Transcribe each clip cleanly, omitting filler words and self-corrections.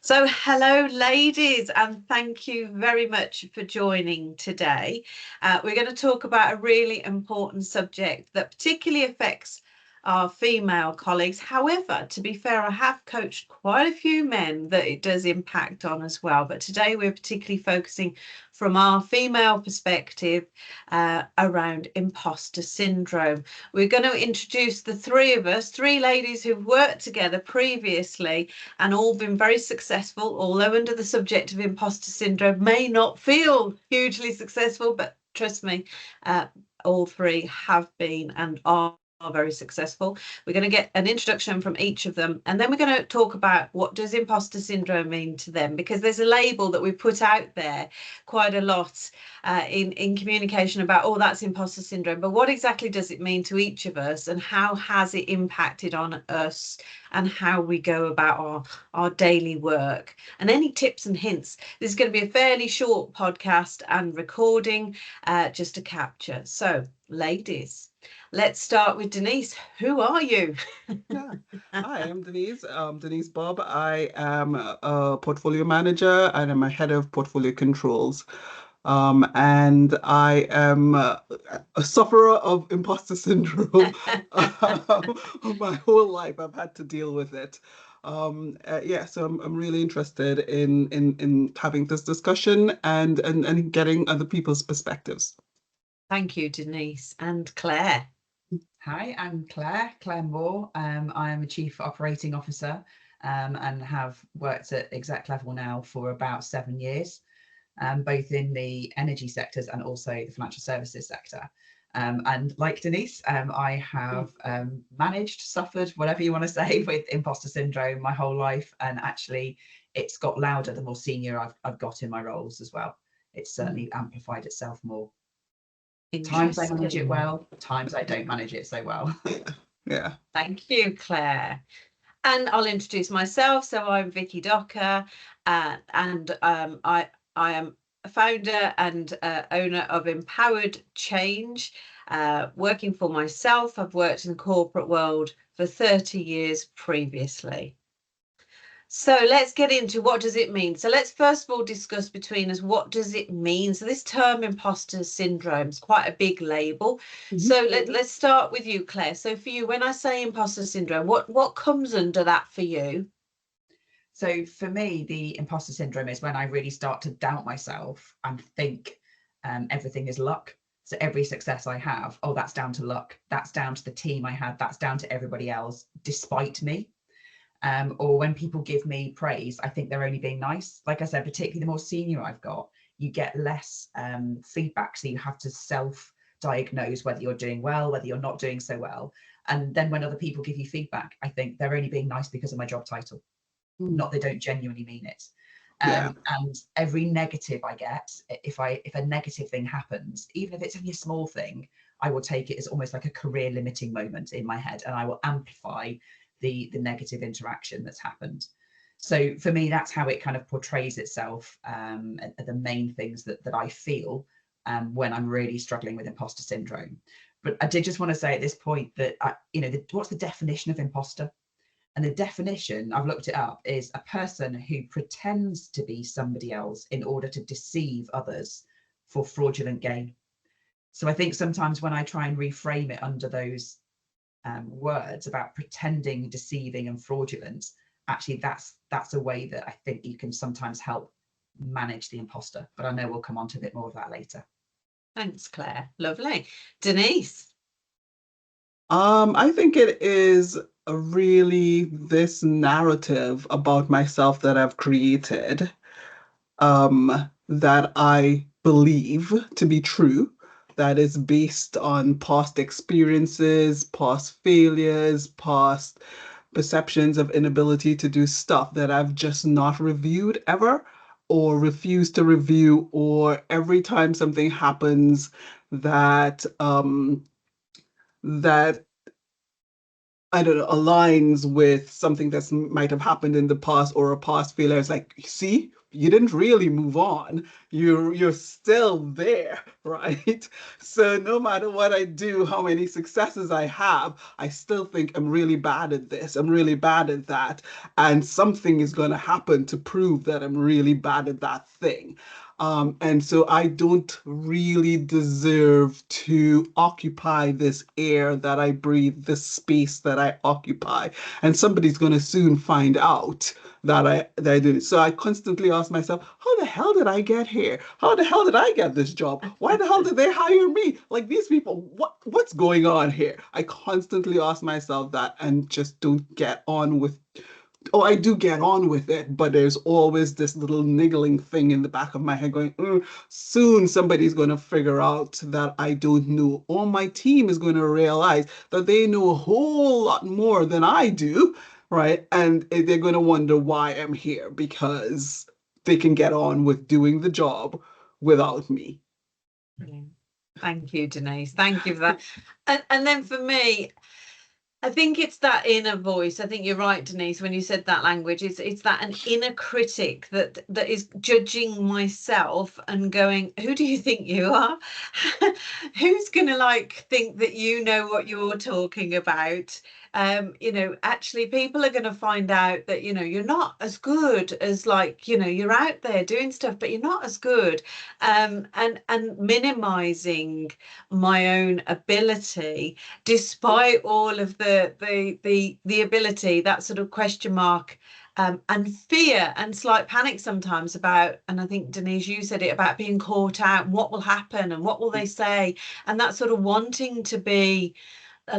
So, hello, ladies, and thank you very much for joining today. We're going to talk about a really important subject that particularly affects our female colleagues. However, to be fair, I have coached quite a few men that it does impact on as well. But today we're particularly focusing from our female perspective around imposter syndrome. We're going to introduce the three of us, three ladies who've worked together previously and all been very successful, although under the subject of imposter syndrome may not feel hugely successful, but trust me, all three have been and are very successful. We're going to get an introduction from each of them, and then we're going to talk about what does imposter syndrome mean to them, because there's a label that we put out there quite a lot in communication about, oh, that's imposter syndrome, but what exactly does it mean to each of us, and how has it impacted on us and how we go about our daily work, and any tips and hints. This is going to be a fairly short podcast and recording just to capture. So, ladies, let's start with Denise. Who are you? Yeah. Hi, I'm Denise. Denise Bobb. I am a portfolio manager and I'm a head of portfolio controls. And I am a sufferer of imposter syndrome. My whole life, I've had to deal with it. Yeah, so I'm really interested in having this discussion and getting other people's perspectives. Thank you, Denise. And Claire. Hi, I'm Claire Moore. I am a Chief Operating Officer and have worked at exec level now for about 7 years, both in the energy sectors and also the financial services sector. And like Denise, I have managed, suffered, whatever you want to say, with imposter syndrome my whole life. And actually, it's got louder the more senior I've got in my roles as well. It's certainly amplified itself more. Times I manage it well, times I don't manage it so well. Yeah. Thank you, Claire. And I'll introduce myself. So I'm Vicky Docker, and I am a founder and owner of Empowered Change. Working for myself, I've worked in the corporate world for 30 years previously. So let's get into what does it mean. So let's first of all discuss between us, what does it mean? So this term imposter syndrome is quite a big label. So let's start with you, Claire. So for you, when I say imposter syndrome, what comes under that for you? So for me, the imposter syndrome is when I really start to doubt myself and think everything is luck. So every success I have, oh, that's down to luck. That's down to the team I had. That's down to everybody else, despite me. Or when people give me praise, I think they're only being nice. Like I said, particularly the more senior I've got, you get less feedback. So you have to self-diagnose whether you're doing well, whether you're not doing so well. And then when other people give you feedback, I think they're only being nice because of my job title, not they don't genuinely mean it. Yeah. And every negative I get, if a negative thing happens, even if it's only a small thing, I will take it as almost like a career limiting moment in my head, and I will amplify the negative interaction that's happened. So for me, that's how it kind of portrays itself, the main things that I feel when I'm really struggling with imposter syndrome. But I did just want to say at this point that what's the definition of imposter? And the definition, I've looked it up, is a person who pretends to be somebody else in order to deceive others for fraudulent gain. So I think sometimes when I try and reframe it under those words about pretending, deceiving, and fraudulent, actually that's a way that I think you can sometimes help manage the imposter. But I know we'll come on to a bit more of that later. Thanks, Claire. Lovely. Denise. I think it is really this narrative about myself that I've created, that I believe to be true, that is based on past experiences, past failures, past perceptions of inability to do stuff that I've just not reviewed ever or refused to review, or every time something happens that that I don't know, aligns with something that might have happened in the past or a past failure. It's like, see, you didn't really move on. You're still there, right? So no matter what I do, how many successes I have, I still think I'm really bad at this. I'm really bad at that. And something is going to happen to prove that I'm really bad at that thing. And so I don't really deserve to occupy this air that I breathe, this space that I occupy. And somebody's going to soon find out that I did it. So I constantly ask myself, how the hell did I get here? How the hell did I get this job? Why the hell did they hire me? Like these people, what's going on here? I constantly ask myself that and just don't get on with. Oh, I do get on with it, but there's always this little niggling thing in the back of my head going, soon somebody's going to figure out that I don't know, or my team is going to realize that they know a whole lot more than I do, right? And they're going to wonder why I'm here because they can get on with doing the job without me. Brilliant. Thank you, Denise. Thank you for that. And then for me, I think it's that inner voice. I think you're right, Denise, when you said that language. It's that an inner critic that is judging myself and going, who do you think you are? Who's gonna like think that you know what you're talking about? Actually people are gonna find out that, you're not as good as like, you're out there doing stuff, but you're not as good. And minimizing my own ability despite all of the ability, that sort of question mark, and fear and slight panic sometimes about, and I think Denise, you said it, about being caught out, what will happen and what will they say, and that sort of wanting to be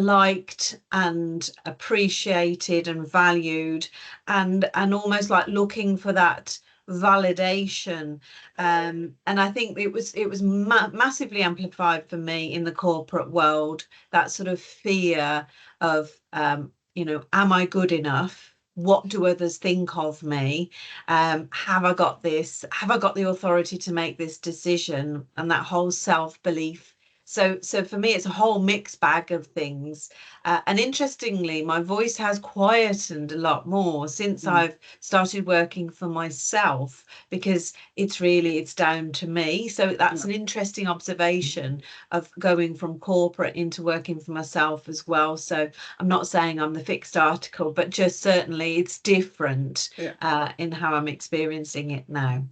liked and appreciated and valued, and almost like looking for that validation. And I think it was massively amplified for me in the corporate world, that sort of fear of, am I good enough? What do others think of me? Have I got this? Have I got the authority to make this decision? And that whole self-belief. So for me, it's a whole mixed bag of things. And interestingly, my voice has quietened a lot more since I've started working for myself, because it's down to me. So that's an interesting observation of going from corporate into working for myself as well. So I'm not saying I'm the fixed article, but just certainly it's different in how I'm experiencing it now.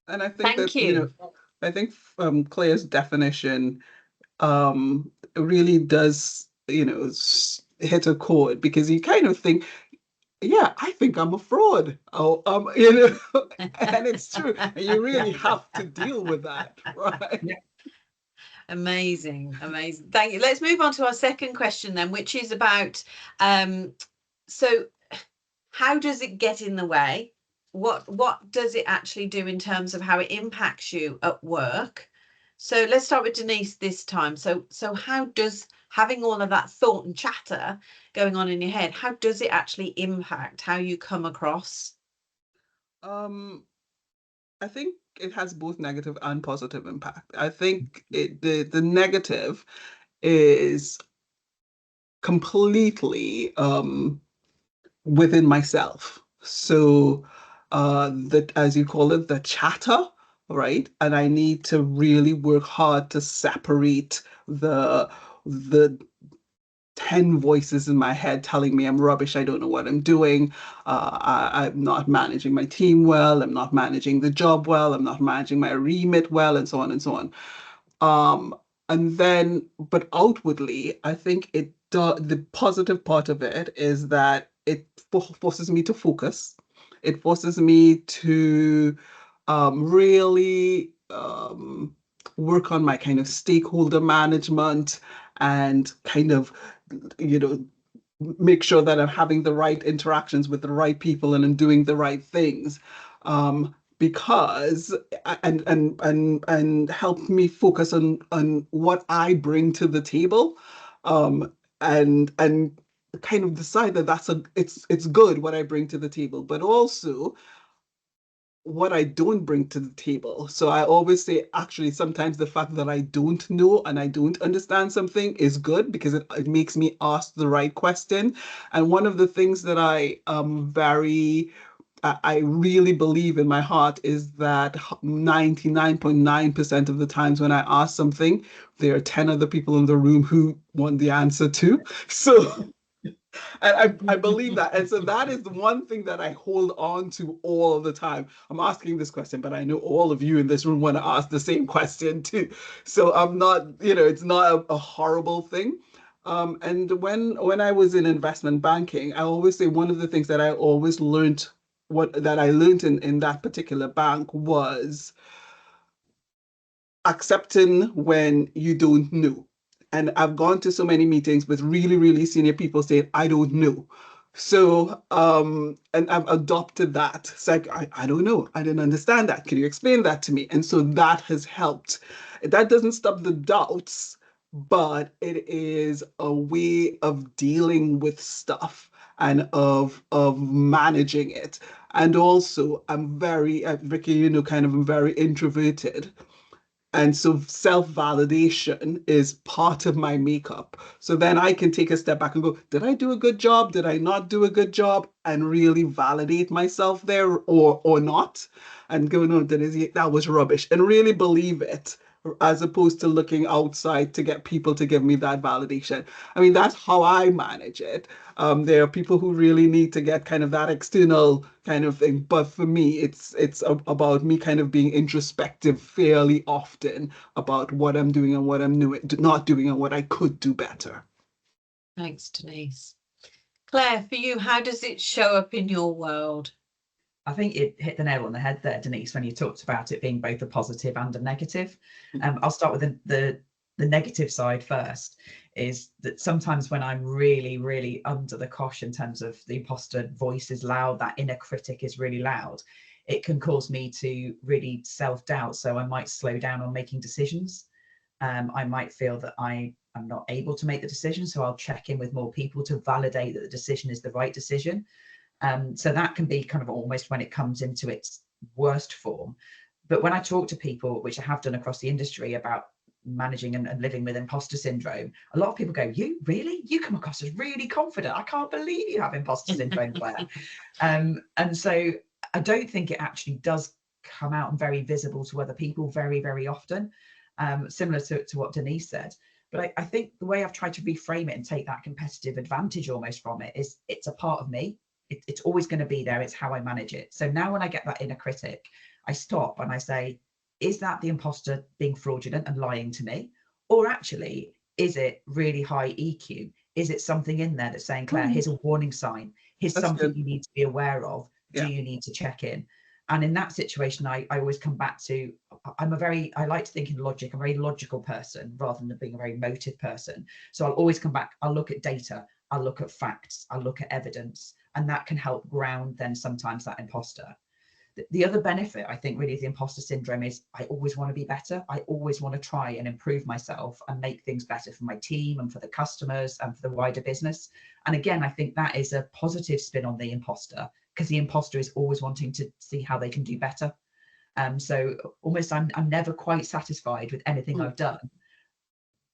And I think Thank that, you. I think Claire's definition really does, hit a chord because you kind of think, yeah, I think I'm a fraud. Oh, and it's true. And you really have to deal with that, right? Amazing, amazing. Thank you. Let's move on to our second question then, which is about, so how does it get in the way? What does it actually do in terms of how it impacts you at work? So let's start with Denise this time. So how does having all of that thought and chatter going on in your head, how does it actually impact how you come across? Um, I think it has both negative and positive impact. I think the negative is completely within myself. So that, as you call it, the chatter, right? And I need to really work hard to separate the 10 voices in my head telling me I'm rubbish, I don't know what I'm doing, I'm not managing my team well, I'm not managing the job well, I'm not managing my remit well, and so on and so on. Um, and then, but outwardly, I think the positive part of it is that it forces me to focus. It forces me to really work on my kind of stakeholder management and kind of, you know, make sure that I'm having the right interactions with the right people and I'm doing the right things. Because and help me focus on what I bring to the table, and kind of decide that it's good what I bring to the table, but also what I don't bring to the table. So I always say, actually, sometimes the fact that I don't know and I don't understand something is good because it makes me ask the right question. And one of the things that I really believe in my heart is that 99.9% of the times when I ask something, there are 10 other people in the room who want the answer too. So and I believe that. And so that is the one thing that I hold on to all the time. I'm asking this question, but I know all of you in this room want to ask the same question too. So I'm not, it's not a horrible thing. And when I was in investment banking, I always say one of the things that I always learned that I learned in that particular bank was accepting when you don't know. And I've gone to so many meetings with really, really senior people saying, I don't know. So, and I've adopted that. It's like, I don't know. I didn't understand that. Can you explain that to me? And so that has helped. That doesn't stop the doubts, but it is a way of dealing with stuff and of managing it. And also, I'm very, Vicky, kind of, I'm very introverted. And so self validation is part of my makeup. So then I can take a step back and go, did I do a good job? Did I not do a good job? And really validate myself there or not. And go, no, that was rubbish. And really believe it as opposed to looking outside to get people to give me that validation. I mean, that's how I manage it. There are people who really need to get kind of that external kind of thing, but for me, it's about me kind of being introspective fairly often about what I'm doing and what I'm not doing and what I could do better. Thanks, Denise. Claire, for you, how does it show up in your world? I think it hit the nail on the head there, Denise, when you talked about it being both a positive and a negative. I'll start with the negative side first, is that sometimes when I'm really, really under the cosh in terms of the imposter voice is loud, that inner critic is really loud, it can cause me to really self-doubt. So I might slow down on making decisions. I might feel that I'm not able to make the decision. So I'll check in with more people to validate that the decision is the right decision. So that can be kind of almost when it comes into its worst form. But when I talk to people, which I have done across the industry, about managing and living with imposter syndrome, a lot of people go, you really? You come across as really confident. I can't believe you have imposter syndrome, Claire. And so I don't think it actually does come out and very visible to other people very, very often, similar to what Denise said. But I think the way I've tried to reframe it and take that competitive advantage almost from it is it's a part of me. It's always going to be there. It's how I manage it. So now when I get that inner critic, I stop and I say, is that the imposter being fraudulent and lying to me? Or actually, is it really high EQ? Is it something in there that's saying, Claire, here's a warning sign. Here's That's something good. you need to be aware of. Yeah. Do you need to check in? And in that situation, I always come back to, I like to think in logic. I'm a very logical person rather than being a very emotive person. So I'll always come back. I'll look at data. I'll look at facts. I'll look at evidence. And that can help ground then sometimes that imposter. The other benefit, I think, really of the imposter syndrome is I always want to be better. I always want to try and improve myself and make things better for my team and for the customers and for the wider business. And again, I think that is a positive spin on the imposter, because the imposter is always wanting to see how they can do better. So almost I'm never quite satisfied with anything I've done,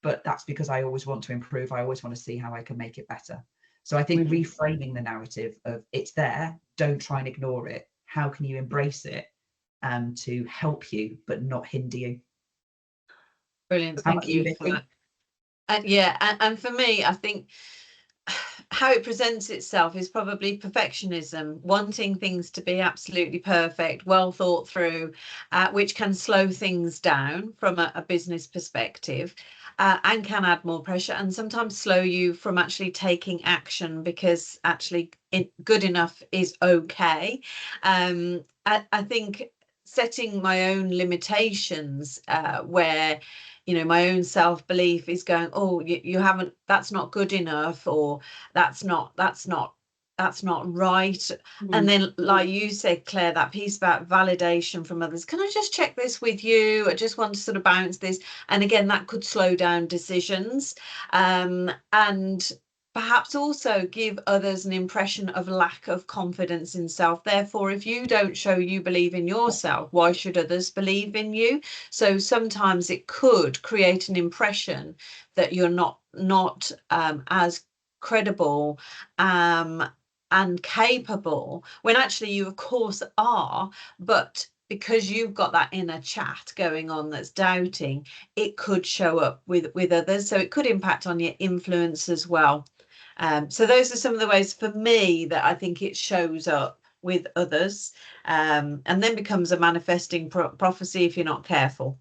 but that's because I always want to improve. I always want to see how I can make it better. So I think reframing the narrative of it's there, don't try and ignore it. How can you embrace it to help you, but not hinder you? Brilliant. Thank you for that. And for me, I think how it presents itself is probably perfectionism, wanting things to be absolutely perfect, well thought through, which can slow things down from a business perspective, and can add more pressure and sometimes slow you from actually taking action, because actually good enough is okay. I think setting my own limitations, where my own self-belief is going, oh, you haven't, that's not good enough, or that's not right. And then, like you said, Claire, that piece about validation from others, can I just check this with you? I just want to sort of bounce this. And again, that could slow down decisions, and perhaps also give others an impression of lack of confidence in self. Therefore, if you don't show you believe in yourself, why should others believe in you? So sometimes it could create an impression that you're not as credible and capable, when actually you of course are, but because you've got that inner chat going on that's doubting, it could show up with others. So it could impact on your influence as well. So those are some of the ways for me that I think it shows up with others, and then becomes a manifesting prophecy if you're not careful.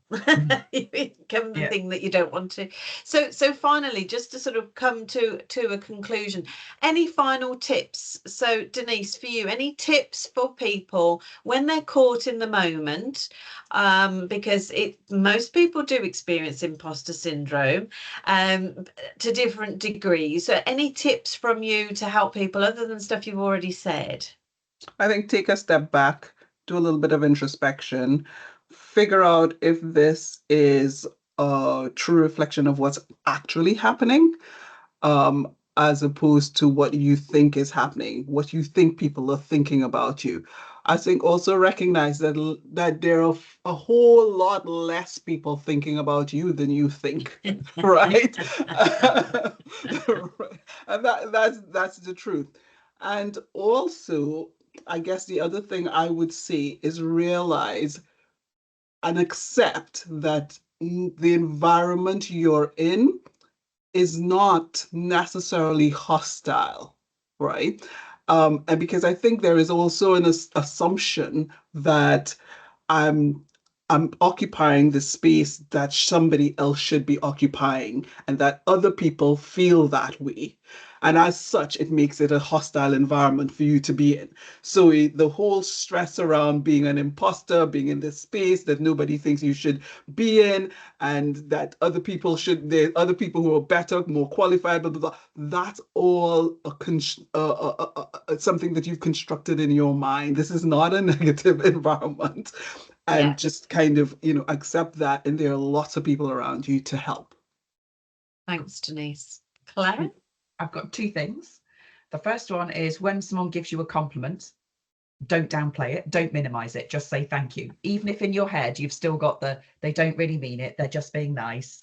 It becomes the thing that you don't want to. So finally, just to sort of come to a conclusion, any final tips? So Denise, for you, any tips for people when they're caught in the moment, because most people do experience imposter syndrome, to different degrees. So any tips from you to help people other than stuff you've already said? I think take a step back, do a little bit of introspection, figure out if this is a true reflection of what's actually happening, as opposed to what you think is happening, what you think people are thinking about you. I think also recognize that there are a whole lot less people thinking about you than you think, right? And that's the truth. And also, I guess the other thing I would say is realize and accept that the environment you're in is not necessarily hostile, right? And because I think there is also an assumption that I'm I'm occupying the space that somebody else should be occupying, and that other people feel that way. And as such, it makes it a hostile environment for you to be in. So the whole stress around being an imposter, being in this space that nobody thinks you should be in, and that there other people who are better, more qualified, blah, blah, blah. That's all something that you've constructed in your mind. This is not a negative environment. And just kind of, accept that. And there are lots of people around you to help. Thanks, Denise. Claire? I've got two things. The first one is when someone gives you a compliment, don't downplay it, don't minimize it, just say thank you. Even if in your head you've still got they don't really mean it, they're just being nice,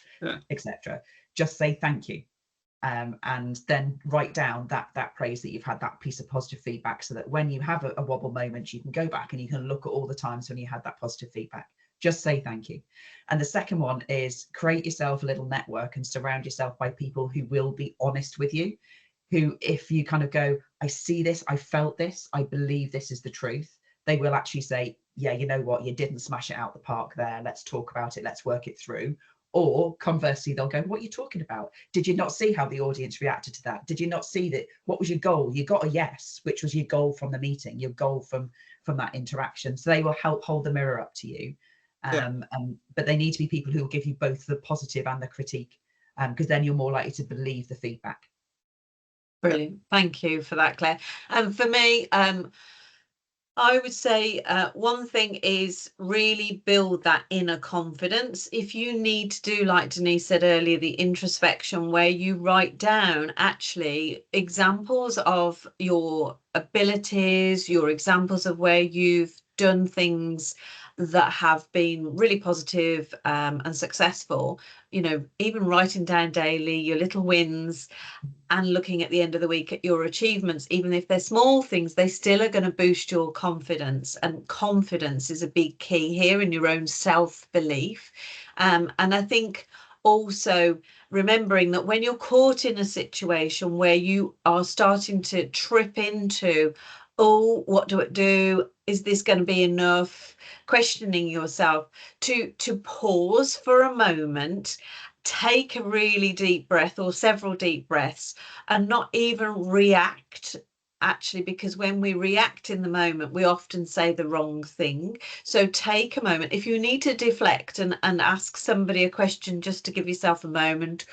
etc. Just say thank you. And then write down that praise that you've had, that piece of positive feedback, so that when you have a wobble moment, you can go back and you can look at all the times when you had that positive feedback. Just say thank you. And the second one is create yourself a little network and surround yourself by people who will be honest with you, who, if you kind of go, I see this, I felt this, I believe this is the truth, they will actually say, yeah, you know what, you didn't smash it out the park there, let's talk about it, let's work it through. Or conversely, they'll go, what are you talking about? Did you not see how the audience reacted to that? Did you not see that? What was your goal? You got a yes, which was your goal from the meeting, your goal from that interaction. So they will help hold the mirror up to you. But they need to be people who will give you both the positive and the critique, because then you're more likely to believe the feedback. Brilliant. Thank you for that, Claire. And for me, I would say one thing is really build that inner confidence. If you need to do, like Denise said earlier, the introspection where you write down actually examples of your abilities, your examples of where you've done things that have been really positive and successful, even writing down daily your little wins, and looking at the end of the week at your achievements, even if they're small things, they still are going to boost your confidence. And confidence is a big key here in your own self-belief. And I think also remembering that when you're caught in a situation where you are starting to trip into, oh, what do I do? Is this going to be enough? Questioning yourself, to pause for a moment, take a really deep breath or several deep breaths, and not even react, actually, because when we react in the moment, we often say the wrong thing. So take a moment. If you need to deflect and ask somebody a question just to give yourself a moment,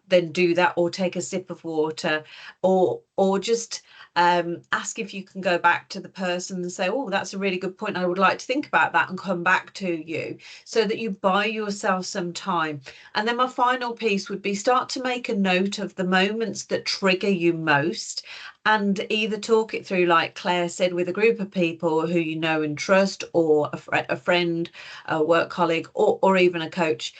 then do that, or take a sip of water, or just Ask if you can go back to the person and say, oh, that's a really good point, I would like to think about that, and come back to you, so that you buy yourself some time. And then my final piece would be, start to make a note of the moments that trigger you most, and either talk it through, like Claire said, with a group of people who you know and trust, or a friend, a work colleague, or even a coach,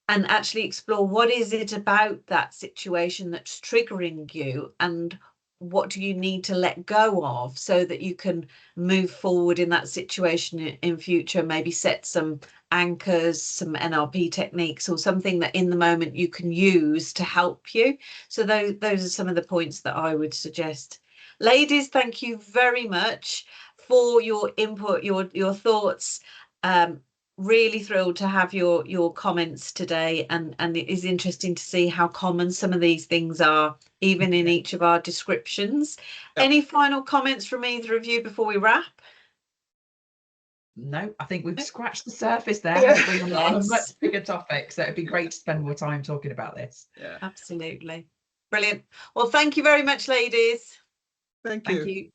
and actually explore what is it about that situation that's triggering you, and what do you need to let go of, so that you can move forward in that situation in future. Maybe set some anchors, some NLP techniques, or something that in the moment you can use to help you. So those are some of the points that I would suggest. Ladies, thank you very much for your input, your thoughts. Really thrilled to have your comments today, and it is interesting to see how common some of these things are, even in each of our descriptions. Yep. Any final comments from either of you before we wrap? No, I think we've scratched the surface there, Yeah. haven't we, on a Yes. much bigger topic. So it'd be great to spend more time talking about this. Yeah. Absolutely. Brilliant. Well, thank you very much, ladies. Thank Thank you. you.